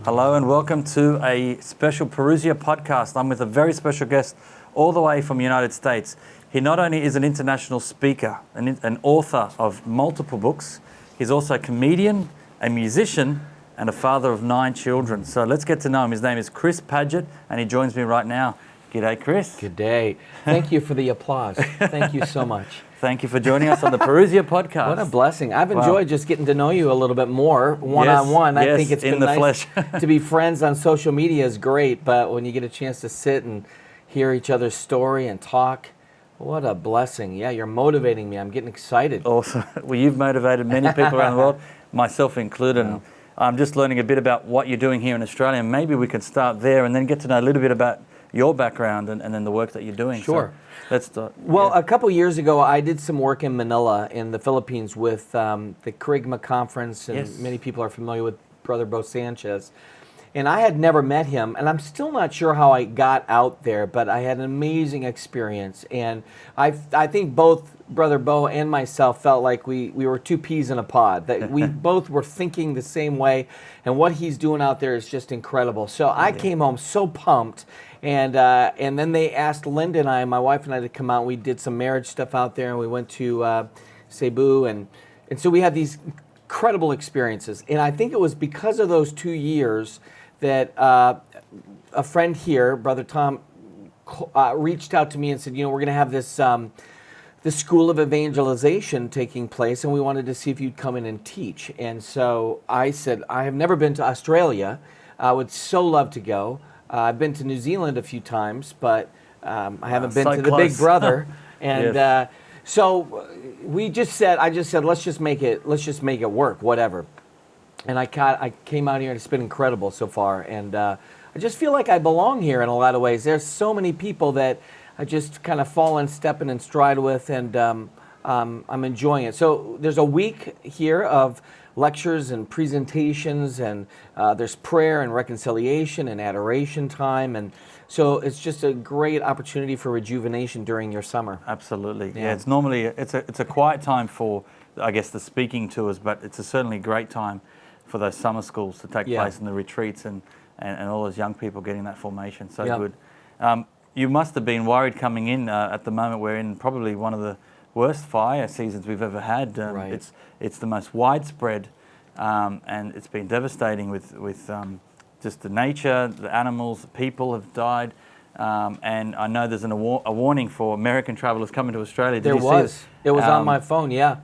Hello and welcome to a special Parousia podcast. I'm with a very special guest all the way from the United States. He not only is an international speaker, an author of multiple books, he's also a comedian, a musician, and a father of 9 children. So let's get to know him. His name is Chris Padgett, and he joins me right now. G'day, Chris. Good day. Thank you for the applause. Thank you so much. Thank you for joining us on the Parousia podcast. What a blessing. I've enjoyed just getting to know you a little bit more one-on-one. Yes, I think it's been in the nice flesh. to be friends on social media is great, but when you get a chance to sit and hear each other's story and talk, what a blessing. Yeah, you're motivating me. I'm getting excited. Awesome. Well, you've motivated many people around the world, myself included. And I'm just learning a bit about what you're doing here in Australia. And maybe we can start there and then get to know a little bit about your background and then the work that you're doing. Sure. So let's start. Well, a couple years ago, I did some work in Manila in the Philippines with the Kerygma Conference, and many people are familiar with Brother Bo Sanchez. And I had never met him, and I'm still not sure how I got out there, but I had an amazing experience. And I think both Brother Bo and myself felt like we were 2 peas in a pod, that we both were thinking the same way, and what he's doing out there is just incredible. So I came home so pumped, and then they asked Linda and I, my wife and I, to come out. We did some marriage stuff out there, and we went to Cebu, and so we had these incredible experiences. And I think it was because of those 2 years that a friend here, Brother Tom, reached out to me and said, we're going to have this School of Evangelization taking place, and we wanted to see if you'd come in and teach. And so I said, I have never been to Australia. I would so love to go. I've been to New Zealand a few times, but I haven't been to the Big Brother. And so I just said, let's just make it work, whatever. And I came out here, and it's been incredible so far. And I just feel like I belong here in a lot of ways. There's so many people that I just kind of fall in step and in stride with, and I'm enjoying it. So there's a week here of lectures and presentations, and there's prayer and reconciliation and adoration time. And so it's just a great opportunity for rejuvenation during your summer. Absolutely. Yeah, it's normally, it's a quiet time for, I guess, the speaking tours, but it's a certainly great time for those summer schools to take place, and the retreats and all those young people getting that formation. So good. You must have been worried coming in. At the moment, we're in probably one of the worst fire seasons we've ever had. It's the most widespread, and it's been devastating with just the nature, the animals, the people have died. And I know there's a warning for American travelers coming to Australia. It was on my phone, Yeah,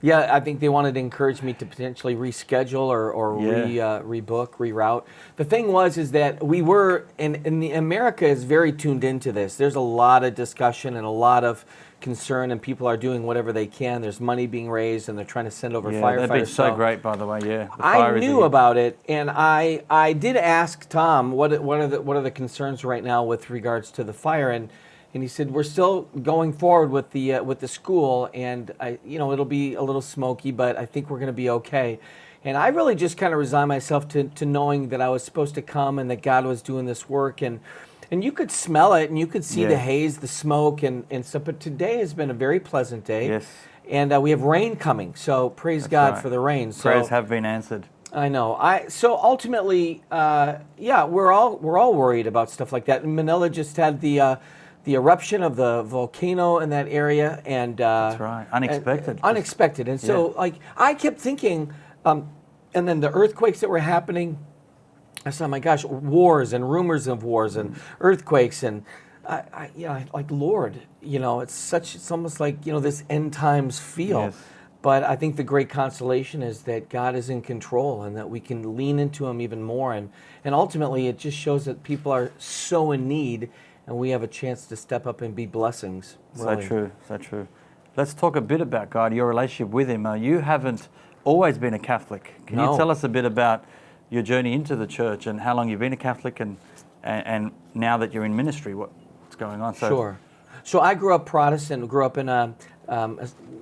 I think they wanted to encourage me to potentially reschedule or rebook, reroute. The thing is that we were, America is very tuned into this. There's a lot of discussion and a lot of concern, and people are doing whatever they can. There's money being raised, and they're trying to send over firefighters. That'd be so great, by the way. I knew about it, and I did ask Tom what are the concerns right now with regards to the fire, and he said, we're still going forward with the school, and it'll be a little smoky, but I think we're going to be okay. And I really just kind of resigned myself to knowing that I was supposed to come and that God was doing this work. And you could smell it, and you could see the haze, the smoke, and stuff. But today has been a very pleasant day. Yes. And we have rain coming, so praise God for the rain. Prayers have been answered. I know. So ultimately, we're all worried about stuff like that. And Manila just had the eruption of the volcano in that area, and that's right, unexpected. And so, I kept thinking, and then the earthquakes that were happening. I said, oh my gosh, wars and rumors of wars and earthquakes, and Lord, it's almost like this end times feel. Yes. But I think the great consolation is that God is in control, and that we can lean into Him even more, and ultimately it just shows that people are so in need. And we have a chance to step up and be blessings. Really. So true. Let's talk a bit about God, your relationship with Him. You haven't always been a Catholic. Can you tell us a bit about your journey into the church and how long you've been a Catholic, and now that you're in ministry, what's going on? Sure. So I grew up Protestant, grew up in a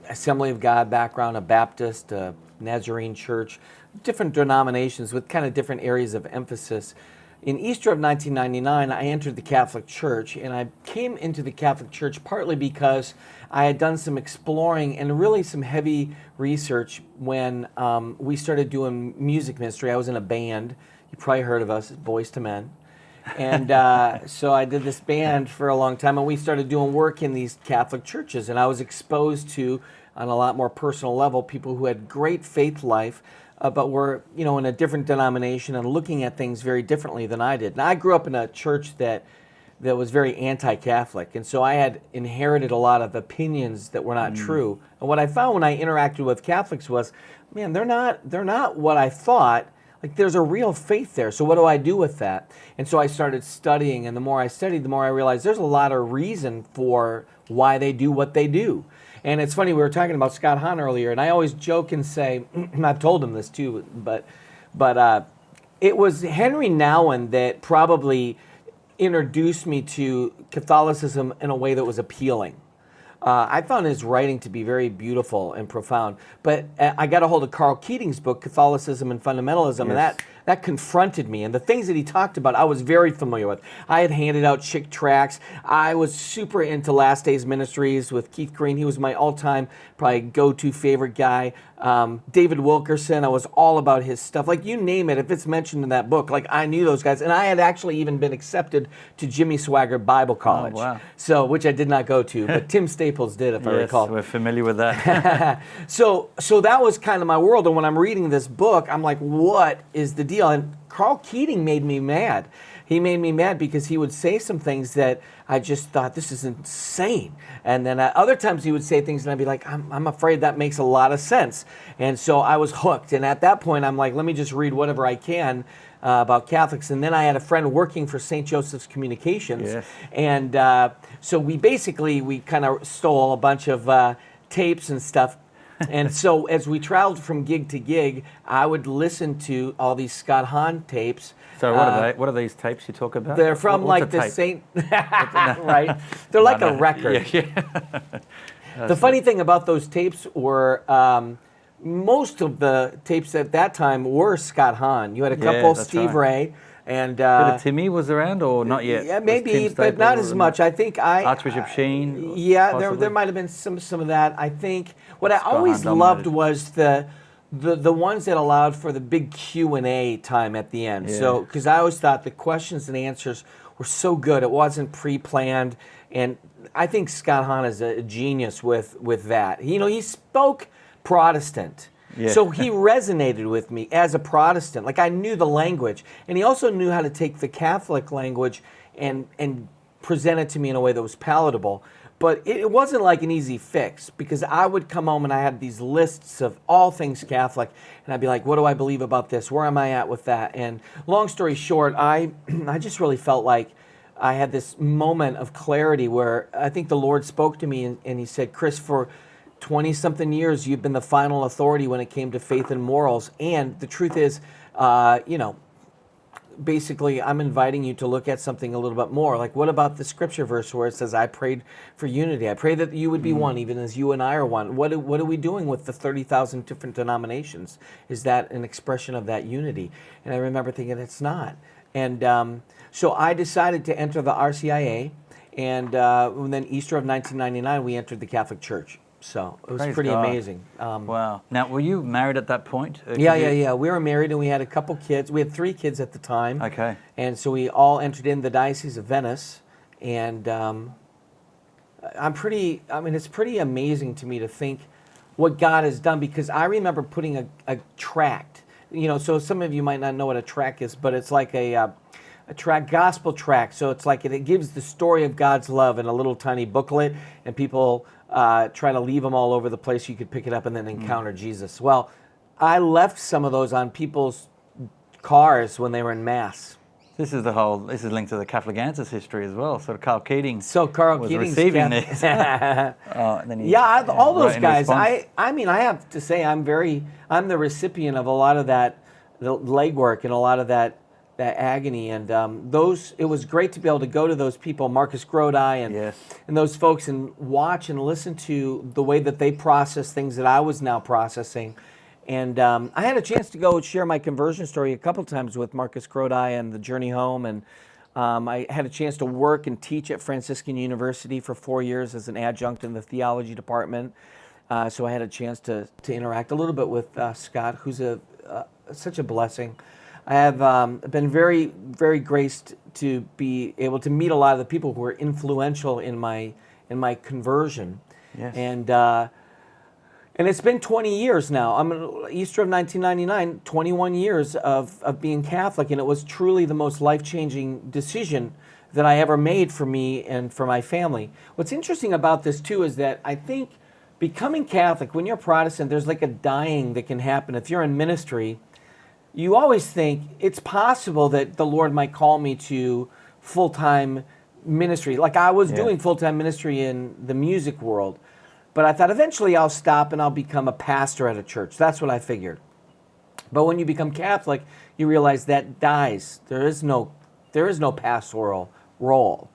Assembly of God background, a Baptist, a Nazarene church, different denominations with kind of different areas of emphasis. In Easter of 1999, I entered the Catholic Church, and I came into the Catholic Church partly because I had done some exploring and really some heavy research when we started doing music ministry. I was in a band. You You probably heard of us, Boys to Men. And so I did this band for a long time, and we started doing work in these Catholic churches. And I was exposed to, on a lot more personal level, people who had great faith life, but were, in a different denomination and looking at things very differently than I did. Now, I grew up in a church that was very anti-Catholic, and so I had inherited a lot of opinions that were not true. And what I found when I interacted with Catholics was, man, they're not what I thought. Like, there's a real faith there. So what do I do with that? And so I started studying, and the more I studied, the more I realized there's a lot of reason for why they do what they do. And it's funny, we were talking about Scott Hahn earlier, and I always joke and say, and I've told him this too, but it was Henry Nouwen that probably introduced me to Catholicism in a way that was appealing. I found his writing to be very beautiful and profound. But I got a hold of Carl Keating's book, Catholicism and Fundamentalism, and that confronted me. And the things that he talked about, I was very familiar with. I had handed out Chick tracts. I was super into Last Days Ministries with Keith Green. He was my all-time, probably go-to favorite guy. David Wilkerson, I was all about his stuff. Like, you name it, if it's mentioned in that book, like, I knew those guys. And I had actually even been accepted to Jimmy Swaggart Bible College. Oh, wow. So, which I did not go to, but Tim Staples did, if I recall. Yes, we're familiar with that. So that was kind of my world. And when I'm reading this book, I'm like, what is the deal? And Carl Keating made me mad. He made me mad because he would say some things that I just thought, this is insane. And then other times he would say things and I'd be like, I'm afraid that makes a lot of sense. And so I was hooked. And at that point, I'm like, let me just read whatever I can about Catholics. And then I had a friend working for St. Joseph's Communications. Yes. And so we kind of stole a bunch of tapes and stuff. And so as we traveled from gig to gig, I would listen to all these Scott Hahn tapes. So what are they? What are these tapes you talk about? They're from What's like a the tape? Saint, right? They're like a record. Yeah. The funny thing about those tapes were most of the tapes at that time were Scott Hahn. You had a couple, Steve Ray. And Timmy was around, or not yet? Yeah, maybe, but not as much. I think Archbishop Sheen. Yeah, there might have been some of that. I think what I always loved was the ones that allowed for the big Q&A time at the end. Yeah. So because I always thought the questions and answers were so good, it wasn't pre-planned, and I think Scott Hahn is a genius with that. He spoke Protestant. Yeah. So he resonated with me as a Protestant. Like, I knew the language. And he also knew how to take the Catholic language and present it to me in a way that was palatable. But it wasn't like an easy fix, because I would come home and I had these lists of all things Catholic, and I'd be like, what do I believe about this? Where am I at with that? And long story short, I just really felt like I had this moment of clarity where I think the Lord spoke to me and he said, Chris, for 20-something years, you've been the final authority when it came to faith and morals. And the truth is, basically, I'm inviting you to look at something a little bit more. Like, what about the scripture verse where it says, I prayed for unity. I pray that you would be one, even as you and I are one. What are we doing with the 30,000 different denominations? Is that an expression of that unity? And I remember thinking, it's not. And so I decided to enter the RCIA. And then Easter of 1999, we entered the Catholic Church. So it was pretty amazing. Wow. Now, were you married at that point? Yeah. We were married and we had a couple kids. We had 3 kids at the time. Okay. And so we all entered in the Diocese of Venice. And it's pretty amazing to me to think what God has done, because I remember putting a tract. So some of you might not know what a tract is, but it's like a gospel tract. So it's like it gives the story of God's love in a little tiny booklet, and people try to leave them all over the place. You could pick it up and then encounter Jesus. Well, I left some of those on people's cars when they were in Mass. This is linked to the Catholic Answers history as well. So Carl Keating was Keating's receiving this. All those guys. I have to say, I'm the recipient of a lot of the legwork and a lot of that agony, and it was great to be able to go to those people, Marcus Grodi and those folks, and watch and listen to the way that they process things that I was now processing. And I had a chance to go share my conversion story a couple times with Marcus Grodi and the Journey Home, and I had a chance to work and teach at Franciscan University for 4 years as an adjunct in the theology department. So I had a chance to interact a little bit with Scott, who's such a blessing. I have been very, very graced to be able to meet a lot of the people who were influential in my conversion. Yes. And it's been 20 years now. I'm Easter of 1999, 21 years of being Catholic, and it was truly the most life-changing decision that I ever made for me and for my family. What's interesting about this too is that I think becoming Catholic, when you're Protestant, there's like a dying that can happen. If you're in ministry, you always think it's possible that the Lord might call me to full-time ministry. Like I was doing full-time ministry in the music world, but I thought eventually I'll stop and I'll become a pastor at a church. That's what I figured. But when you become Catholic, you realize that dies. There is no pastoral role.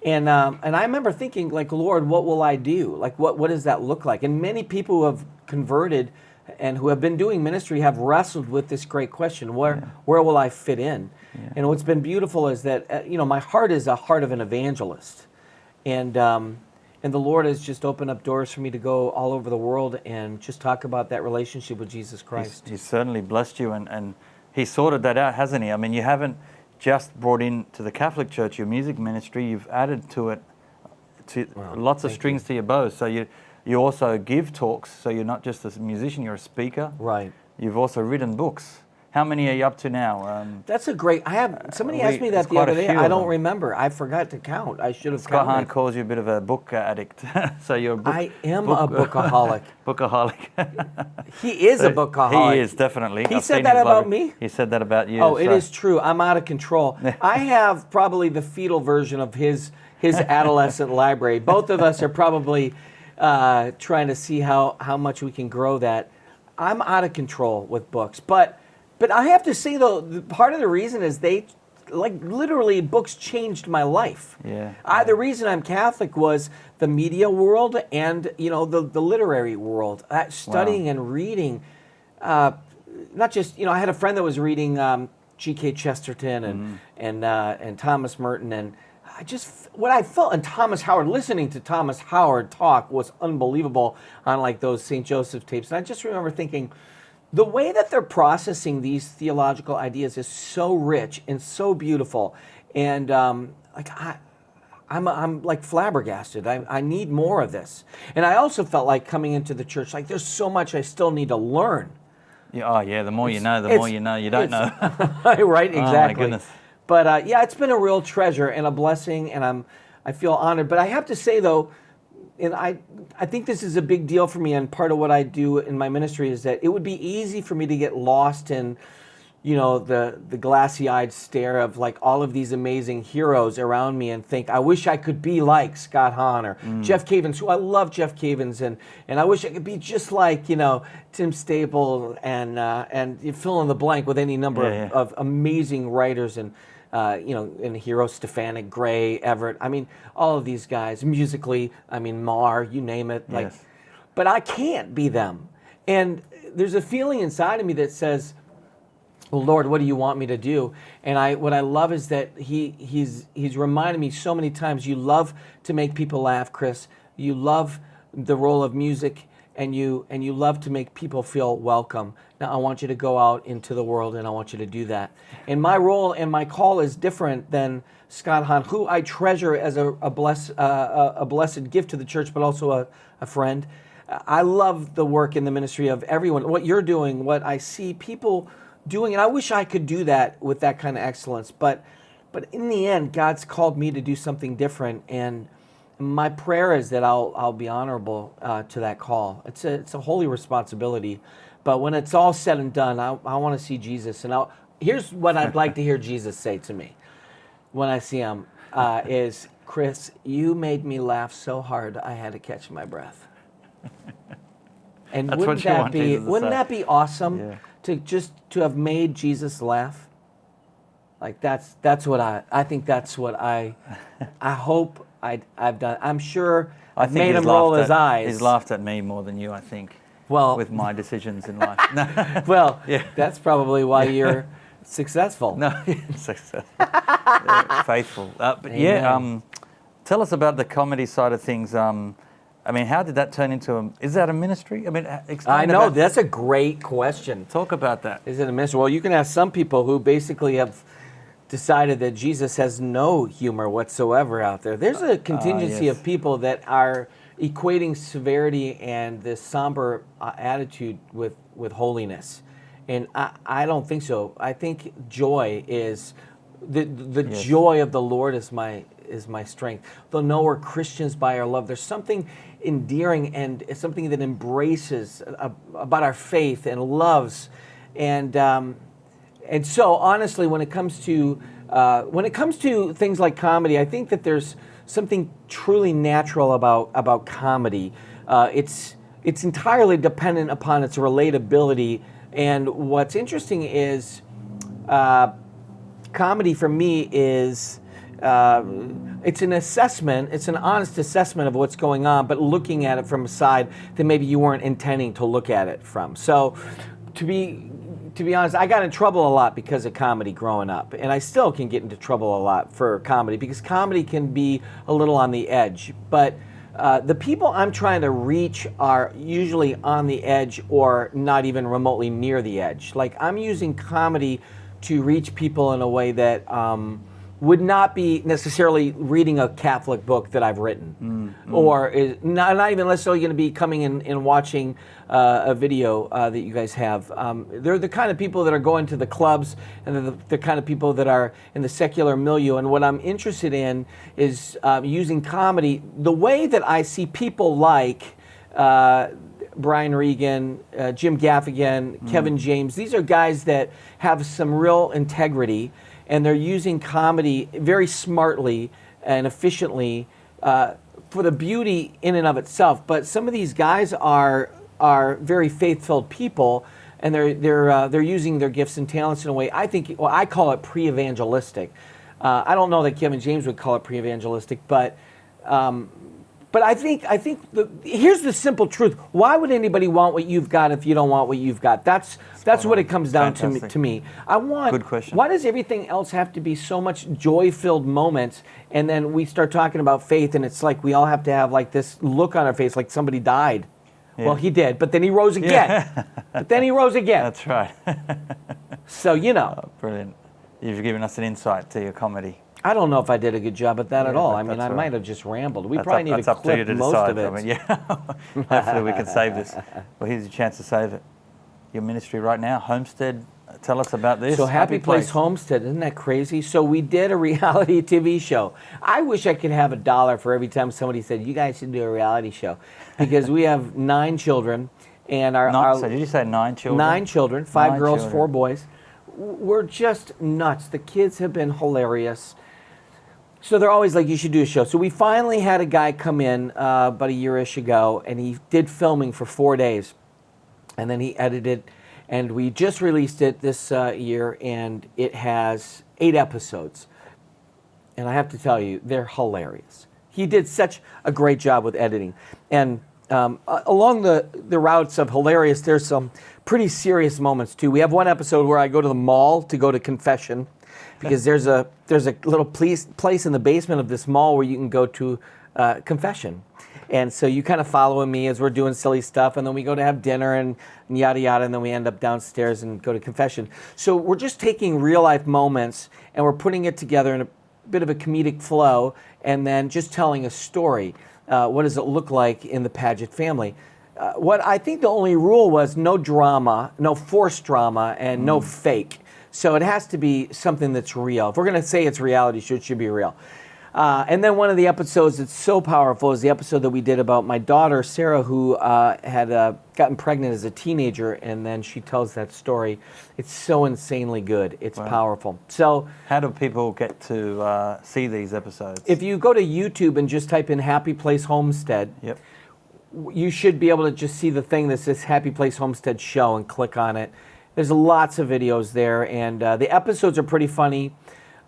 And I remember thinking, like, Lord, what will I do? Like, what does that look like? And many people who have converted and who have been doing ministry have wrestled with this great question: where will I fit in? Yeah. And what's been beautiful is that my heart is a heart of an evangelist, and the Lord has just opened up doors for me to go all over the world and just talk about that relationship with Jesus Christ. He's certainly blessed you, and He sorted that out, hasn't He? I mean, you haven't just brought into the Catholic Church your music ministry, you've added to it lots of strings to your bow. So you also give talks, so you're not just a musician, you're a speaker. Right. You've also written books. How many are you up to now? That's a great. Somebody asked me that the other day. I don't remember. I forgot to count. I should have counted. Scott Hahn calls you a bit of a book addict. So you're a book. I am a bookaholic. Bookaholic. He is a bookaholic. He is, definitely. He said that about me? He said that about you. Oh, it is true. I'm out of control. I have probably the fetal version of his adolescent library. Both of us are probably trying to see how much we can grow that. I'm out of control with books, but I have to say, though, part of the reason is literally books changed my life. Yeah. The reason I'm Catholic was the media world and, the literary world. Studying and reading, not just, I had a friend that was reading G.K. Chesterton and Thomas Merton, and what I felt, and Thomas Howard, listening to Thomas Howard talk was unbelievable on like those St. Joseph tapes. And I just remember thinking, the way that they're processing these theological ideas is so rich and so beautiful, and I'm like flabbergasted. I need more of this, and I also felt like coming into the church, like there's so much I still need to learn. Yeah, the more you know, the more you know you don't know. Right, exactly. Oh my goodness. But it's been a real treasure and a blessing, and I feel honored. But I have to say though, and I think this is a big deal for me, and part of what I do in my ministry is that it would be easy for me to get lost in, the glassy-eyed stare of like all of these amazing heroes around me and think, I wish I could be like Scott Hahn or Jeff Cavins, who I love Jeff Cavins, and I wish I could be just like, Tim Staple and you fill in the blank with any number of amazing writers and and heroes, Stefanik, Gray, Everett. I mean, all of these guys musically. I mean, Marr, you name it. Yes. But I can't be them. And there's a feeling inside of me that says, well, Lord, what do you want me to do? And what I love is that he's reminded me so many times, you love to make people laugh, Chris. You love the role of music, and you love to make people feel welcome. Now I want you to go out into the world, and I want you to do that. And my role and my call is different than Scott Hahn, who I treasure as a blessed gift to the church, but also a friend. I love the work in the ministry of everyone, what you're doing, what I see people doing, and I wish I could do that with that kind of excellence. But in the end, God's called me to do something different, and my prayer is that I'll be honorable to that call. It's a holy responsibility, but when it's all said and done, I want to see Jesus. And here's what I'd like to hear Jesus say to me when I see him: is Chris, you made me laugh so hard I had to catch my breath. And wouldn't that be awesome to have made Jesus laugh? Like that's what I think that's what I hope I've done. I'm sure I've made him roll his eyes. He's laughed at me more than you, I think. Well, with my decisions in life. Well, that's probably why you're successful. No, successful, faithful. But tell us about the comedy side of things. I mean, how did that turn into is that a ministry? I mean, I know, that's a great question. Talk about that. Is it a ministry? Well, you can have some people who basically have decided that Jesus has no humor whatsoever out there. There's a contingency yes. of people that are equating severity and this somber attitude with holiness. And I don't think so. I think joy is, the Yes. joy of the Lord is my strength. They'll know we're Christians by our love. There's something endearing and something that embraces about our faith and loves. And so honestly, when it comes to things like comedy, I think that there's something truly natural about comedy. It's entirely dependent upon its relatability. And what's interesting is comedy for me is it's an assessment. It's an honest assessment of what's going on, but looking at it from a side that maybe you weren't intending to look at it from. So to be honest, I got in trouble a lot because of comedy growing up, and I still can get into trouble a lot for comedy because comedy can be a little on the edge. But the people I'm trying to reach are usually on the edge or not even remotely near the edge. Like, I'm using comedy to reach people in a way that would not be necessarily reading a Catholic book that I've written, or is not even necessarily going to be coming in and watching a video that you guys have. They're the kind of people that are going to the clubs, and they're the kind of people that are in the secular milieu. And what I'm interested in is using comedy the way that I see people like Brian Regan, Jim Gaffigan, Kevin James. These are guys that have some real integrity, and they're using comedy very smartly and efficiently for the beauty in and of itself. But some of these guys are very faith-filled people, and they're using their gifts and talents in a way I call it pre-evangelistic. I don't know that Kevin James would call it pre-evangelistic, but I think here's the simple truth. Why would anybody want what you've got if you don't want what you've got? That's what it comes down to me. Good question. Why does everything else have to be so much joy-filled moments, and then we start talking about faith, and it's like we all have to have like this look on our face like somebody died? Yeah. Well, he did, but then he rose again. Yeah. But then he rose again. That's right. So, Oh, brilliant. You've given us an insight to your comedy. I don't know if I did a good job at that at all. I mean, I might have just rambled. We probably need to clip most of it. I mean, hopefully we can save this. Well, here's your chance to save it. Your ministry right now, Homestead. Tell us about this. So Happy Place Homestead, isn't that crazy? So we did a reality TV show. I wish I could have $1 for every time somebody said, you guys should do a reality show. Because we have 9 children. And so did you say 9 children? 9 children, 5 girls, 4 boys. We're just nuts. The kids have been hilarious. So they're always like, you should do a show. So we finally had a guy come in about a year-ish ago, and he did filming for 4 days. And then he edited, and we just released it this year, and it has 8 episodes. And I have to tell you, they're hilarious. He did such a great job with editing. And along the routes of hilarious, there's some pretty serious moments, too. We have one episode where I go to the mall to go to confession, because there's a little place in the basement of this mall where you can go to confession. And so you kind of following me as we're doing silly stuff, and then we go to have dinner and yada yada, and then we end up downstairs and go to confession. So we're just taking real life moments and we're putting it together in a bit of a comedic flow, and then just telling a story. What does it look like in the Padgett family? What I think the only rule was no drama, no forced drama, and no fake. So it has to be something that's real. If we're going to say it's a reality show, it should be real. And then one of the episodes that's so powerful is the episode that we did about my daughter, Sarah, who had gotten pregnant as a teenager, and then she tells that story. It's so insanely good. It's powerful. So, how do people get to see these episodes? If you go to YouTube and just type in Happy Place Homestead, yep, you should be able to just see the thing that says Happy Place Homestead Show and click on it. There's lots of videos there, and the episodes are pretty funny,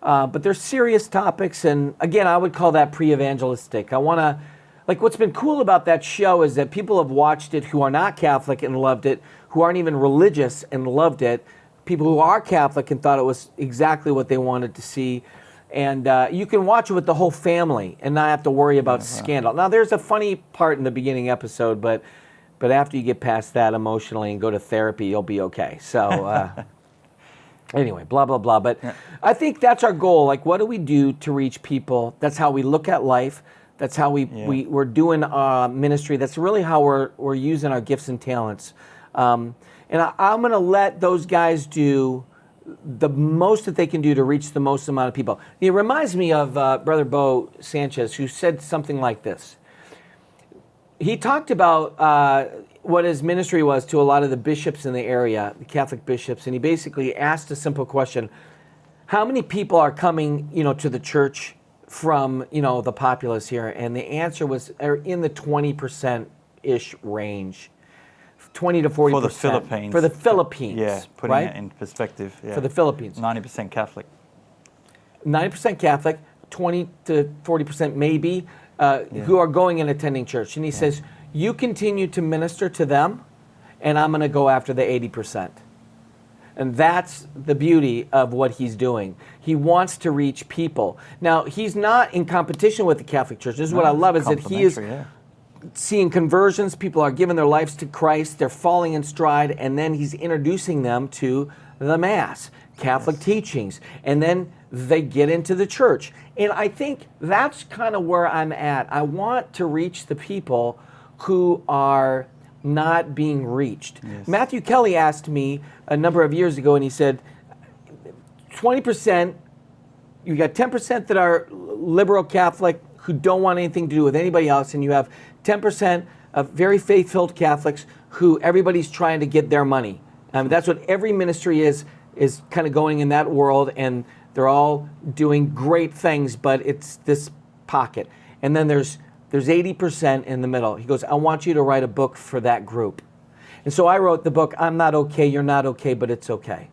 but they're serious topics, and again, I would call that pre-evangelistic. What's been cool about that show is that people have watched it who are not Catholic and loved it, who aren't even religious and loved it, people who are Catholic and thought it was exactly what they wanted to see, And you can watch it with the whole family and not have to worry about scandal. Now, there's a funny part in the beginning episode, but after you get past that emotionally and go to therapy, you'll be okay. So anyway, blah, blah, blah. But I think that's our goal. Like, what do we do to reach people? That's how we look at life. That's how we're doing ministry. That's really how we're using our gifts and talents. And I'm going to let those guys do the most that they can do to reach the most amount of people. It reminds me of Brother Bo Sanchez, who said something like this. He talked about what his ministry was to a lot of the bishops in the area, the Catholic bishops, and he basically asked a simple question: how many people are coming, to the church from, the populace here? And the answer was in the 20%-ish range. 20 to 40%. For the Philippines. For the Philippines. Yeah, putting it in perspective. Yeah. For the Philippines. 90% Catholic. 90% Catholic, 20 to 40% maybe, who are going and attending church. And he says, you continue to minister to them, and I'm going to go after the 80%. And that's the beauty of what he's doing. He wants to reach people. Now, he's not in competition with the Catholic Church. This is what I love, is that he is seeing conversions. People are giving their lives to Christ. They're falling in stride, and then he's introducing them to the Mass, Catholic teachings, and then they get into the church. And I think that's kind of where I'm at. I want to reach the people who are not being reached. Yes. Matthew Kelly asked me a number of years ago, and he said, 20%, you got 10% that are liberal Catholic who don't want anything to do with anybody else, and you have 10% of very faith-filled Catholics who everybody's trying to get their money. That's what every ministry is kind of going in that world, and they're all doing great things, but it's this pocket. And then there's 80% in the middle. He goes, I want you to write a book for that group. And so I wrote the book, I'm Not Okay, You're Not Okay, But It's Okay.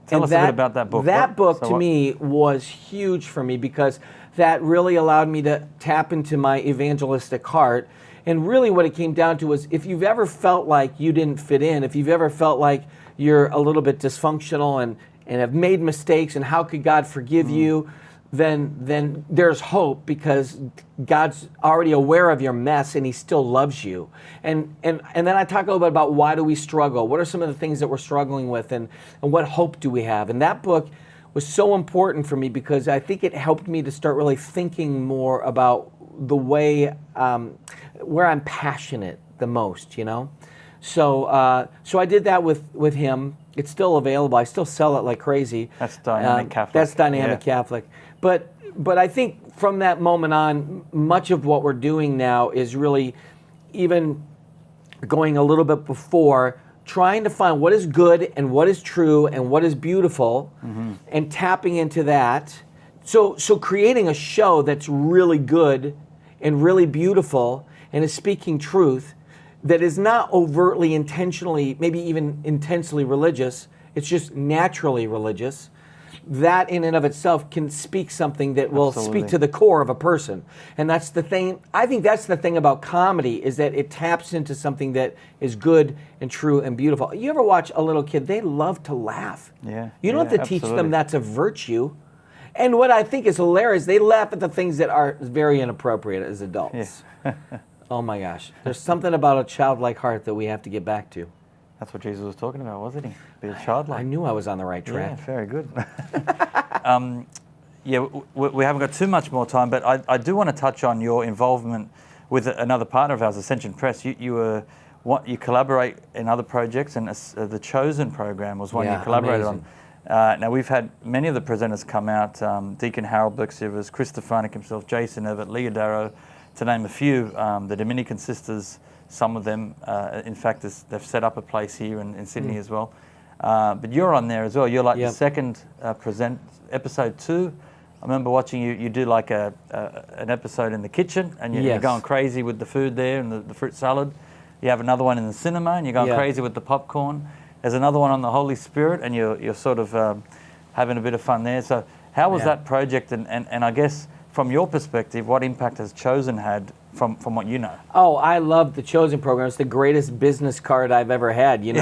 Tell us a bit about that book. That book to me was huge for me, because that really allowed me to tap into my evangelistic heart. And really what it came down to was, if you've ever felt like you didn't fit in, if you've ever felt like you're a little bit dysfunctional and have made mistakes, and how could God forgive you, then there's hope, because God's already aware of your mess and he still loves you. And then I talk a little bit about why do we struggle? What are some of the things that we're struggling with, and what hope do we have? And that book was so important for me, because I think it helped me to start really thinking more about the way where I'm passionate the most, So I did that with him. It's still available. I still sell it like crazy. That's Dynamic Catholic. That's Dynamic Catholic. But I think from that moment on, much of what we're doing now is really even going a little bit before, trying to find what is good and what is true and what is beautiful, and tapping into that. So creating a show that's really good and really beautiful and is speaking truth, that is not overtly, intentionally, maybe even intensely religious. It's just naturally religious. That in and of itself can speak something that will speak to the core of a person. And that's the thing. I think that's the thing about comedy, is that it taps into something that is good and true and beautiful. You ever watch a little kid? They love to laugh. Yeah. You don't have to teach them that's a virtue. And what I think is hilarious, they laugh at the things that are very inappropriate as adults. Yeah. Oh my gosh. There's something about a childlike heart that we have to get back to. That's what Jesus was talking about, wasn't he? Be a childlike. I knew I was on the right track. Yeah, very good. We haven't got too much more time, but I do want to touch on your involvement with another partner of ours, Ascension Press. You collaborate in other projects, and the Chosen program was one you collaborated on. Now, we've had many of the presenters come out, Deacon Harold Bergsivers, Chris Stefanik himself, Jason Everett, Leah Darrow, to name a few. The Dominican sisters, some of them, in fact, they've set up a place here in Sydney as well. But you're on there as well. You're like the second episode 2. I remember watching you do like an episode in the kitchen, and you're going crazy with the food there and the fruit salad. You have another one in the cinema, and you're going crazy with the popcorn. There's another one on the Holy Spirit, and you're sort of having a bit of fun there. So how was that project? And I guess from your perspective, what impact has Chosen had from what you know? Oh, I love the Chosen program. It's the greatest business card I've ever had. I mean,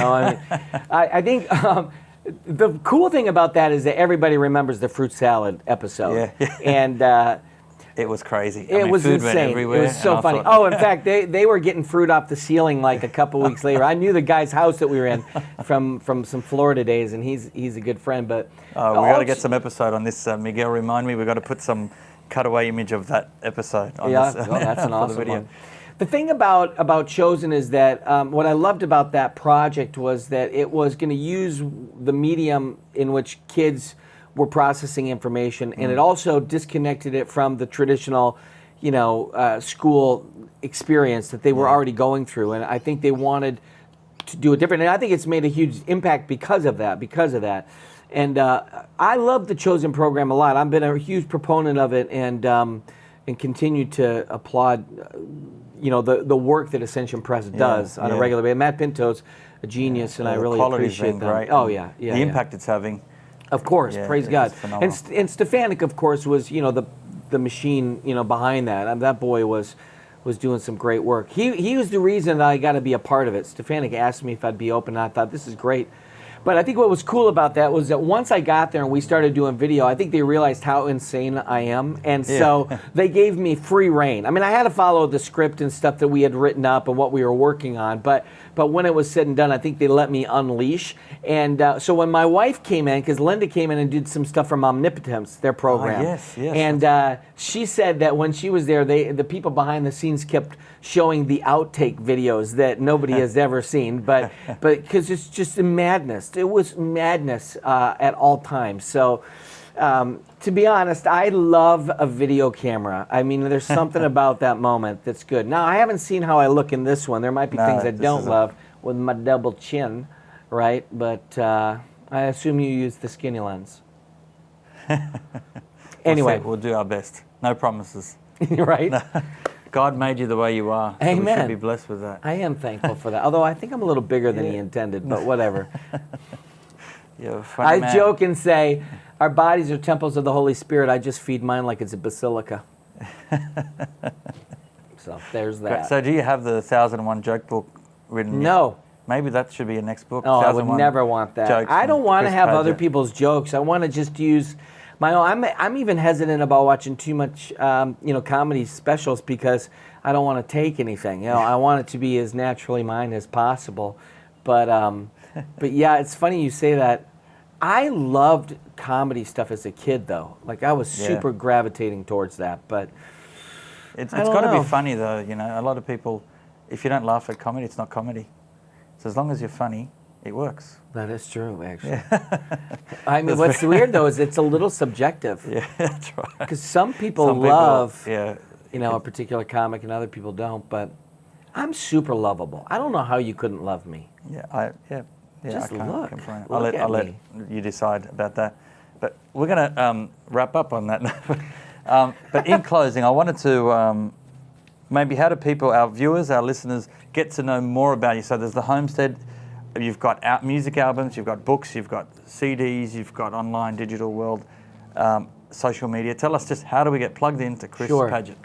I think The cool thing about that is that everybody remembers the fruit salad episode. Yeah. And it was crazy. It was food insane. went everywhere, It was so funny. In fact, they were getting fruit off the ceiling like a couple weeks later. I knew the guy's house that we were in from some Florida days, and he's a good friend. But we got to get some episode on this. Miguel, remind me. We got to put some cutaway image of that episode on this. That's an awesome video. one. The thing about Chosen is that what I loved about that project was that it was going to use the medium in which kids were processing information, and it also disconnected it from the traditional, school experience that they were already going through. And I think they wanted to do it different, and I think it's made a huge impact because of that. And I love the Chosen program a lot. I've been a huge proponent of it, and continue to applaud the work that Ascension Press does on a regular basis. Matt Pinto's a genius, and I really appreciate that. Great. Oh yeah, the impact it's having. Of course, praise God. Phenomenal. And Stefanik, of course, was the machine behind that. That boy was doing some great work. He was the reason that I got to be a part of it. Stefanik asked me if I'd be open, and I thought this is great. But I think what was cool about that was that once I got there and we started doing video, I think they realized how insane I am. And so they gave me free reign. I mean, I had to follow the script and stuff that we had written up and what we were working on. But when it was said and done, I think they let me unleash. And so when my wife came in, because Linda came in and did some stuff from Omnipotence, their program. Yes. And she said that when she was there, the people behind the scenes kept showing the outtake videos that nobody has ever seen. But because it's just madness. It was madness at all times. So to be honest, I love a video camera. I mean, there's something about that moment that's good. Now, I haven't seen how I look in this one. There might be things I don't love with my double chin, right? But I assume you use the skinny lens. Anyway. We'll do our best. No promises. Right? God made you the way you are. Amen. So we should be blessed with that. I am thankful for that. Although I think I'm a little bigger than he intended, but whatever. You're a funny man. I joke and say, our bodies are temples of the Holy Spirit. I just feed mine like it's a basilica. So there's that. So do you have the 1001 joke book written? No. Maybe that should be your next book. Oh, I would never want that. I don't want to have other people's jokes. I want to just use my own. I'm even hesitant about watching too much, comedy specials because I don't want to take anything. I want it to be as naturally mine as possible. But yeah, it's funny you say that. I loved comedy stuff as a kid, though. Like I was super gravitating towards that. But it's got to be funny, though. A lot of people, if you don't laugh at comedy, it's not comedy. So as long as you're funny, it works. That is true, actually. Yeah. I mean, what's weird, though, is it's a little subjective. Yeah, that's right. Because some people love, a particular comic and other people don't. But I'm super lovable. I don't know how you couldn't love me. Yeah, Just I can't look. complain. I'll let you decide about that. But we're going to wrap up on that. But in closing, I wanted to maybe how do people, our viewers, our listeners, get to know more about you? So there's the Homestead. You've got music albums, you've got books, you've got CDs, you've got online digital world, social media. Tell us just how do we get plugged into Chris Padgett?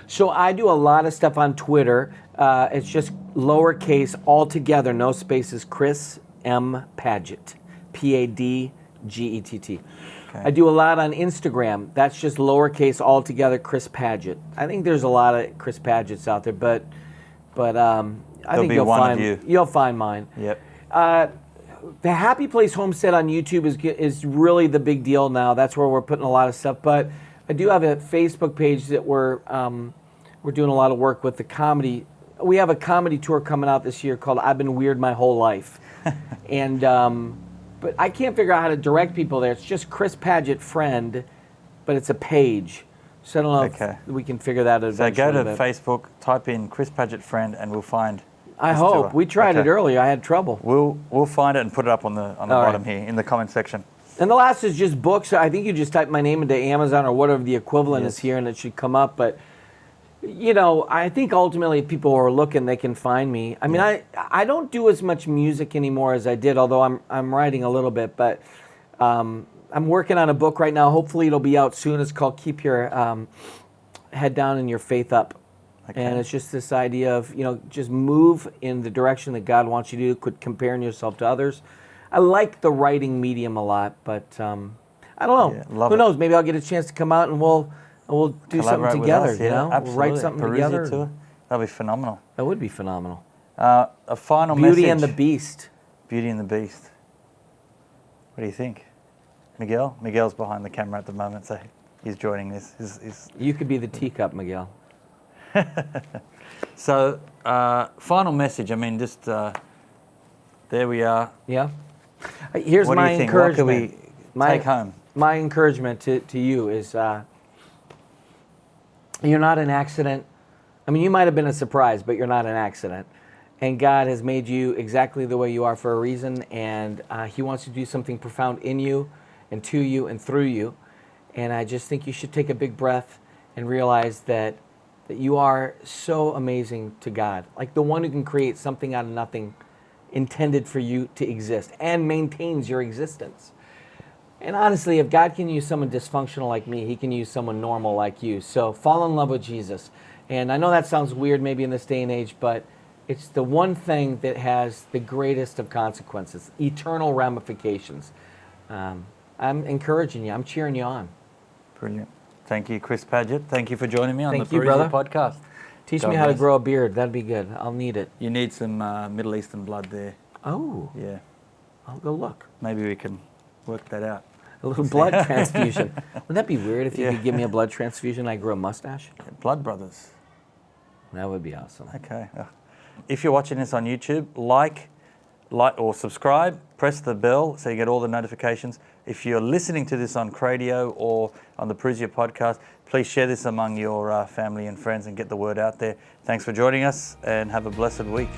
So I do a lot of stuff on Twitter. It's just lowercase all together, no spaces, Chris M. Padgett, Padgett. Okay. I do a lot on Instagram. That's just lowercase all together, Chris Padgett. I think there's a lot of Chris Padgetts out there, but I think you'll find mine. Yep. The Happy Place Homestead on YouTube is really the big deal now. That's where we're putting a lot of stuff. But I do have a Facebook page that we're doing a lot of work with the comedy. We have a comedy tour coming out this year called I've Been Weird My Whole Life. And but I can't figure out how to direct people there. It's just Chris Padgett Friend, but it's a page. So I don't know if we can figure that out. So go to Facebook, type in Chris Padgett Friend, and we'll find. I hope. We tried it earlier. I had trouble. We'll find it and put it up on the bottom here in the comment section. And the last is just books. I think you just type my name into Amazon or whatever the equivalent is here, and it should come up. But I think ultimately if people are looking, they can find me. I mean, I don't do as much music anymore as I did, although I'm writing a little bit. But I'm working on a book right now. Hopefully it'll be out soon. It's called Keep Your Head Down and Your Faith Up. Okay. And it's just this idea of, just move in the direction that God wants you to, quit comparing yourself to others. I like the writing medium a lot, but I don't know. Yeah, Who knows? Maybe I'll get a chance to come out and we'll do something together. Us, yeah, you know, absolutely. We'll write something Parousia together. tour. That'll be phenomenal. That would be phenomenal. A final message. Beauty and the Beast. Beauty and the Beast. What do you think, Miguel? Miguel's behind the camera at the moment, so he's joining this. You could be the teacup, Miguel. So, final message. I mean, just there we are. Yeah. Here's What do my you think? encouragement. What can we take home? My encouragement to you is you're not an accident. I mean, you might have been a surprise, but you're not an accident. And God has made you exactly the way you are for a reason, and He wants to do something profound in you and to you and through you. And I just think you should take a big breath and realize that you are so amazing to God. Like the one who can create something out of nothing intended for you to exist and maintains your existence. And honestly, if God can use someone dysfunctional like me, He can use someone normal like you. So fall in love with Jesus. And I know that sounds weird maybe in this day and age, but it's the one thing that has the greatest of consequences, eternal ramifications. I'm encouraging you. I'm cheering you on. Brilliant. Thank you, Chris Padgett. Thank you for joining me on the Parousia podcast. Teach me how to grow a beard. That'd be good. I'll need it. You need some Middle Eastern blood there. Oh. Yeah. I'll go look. Maybe we can work that out. A little blood transfusion. Wouldn't that be weird if you could give me a blood transfusion and I grew a mustache? Blood brothers. That would be awesome. Okay. If you're watching this on YouTube, like or subscribe, press the bell so you get all the notifications. If you're listening to this on Cradio or on the Parousia podcast, please share this among your family and friends and get the word out there. Thanks for joining us and have a blessed week.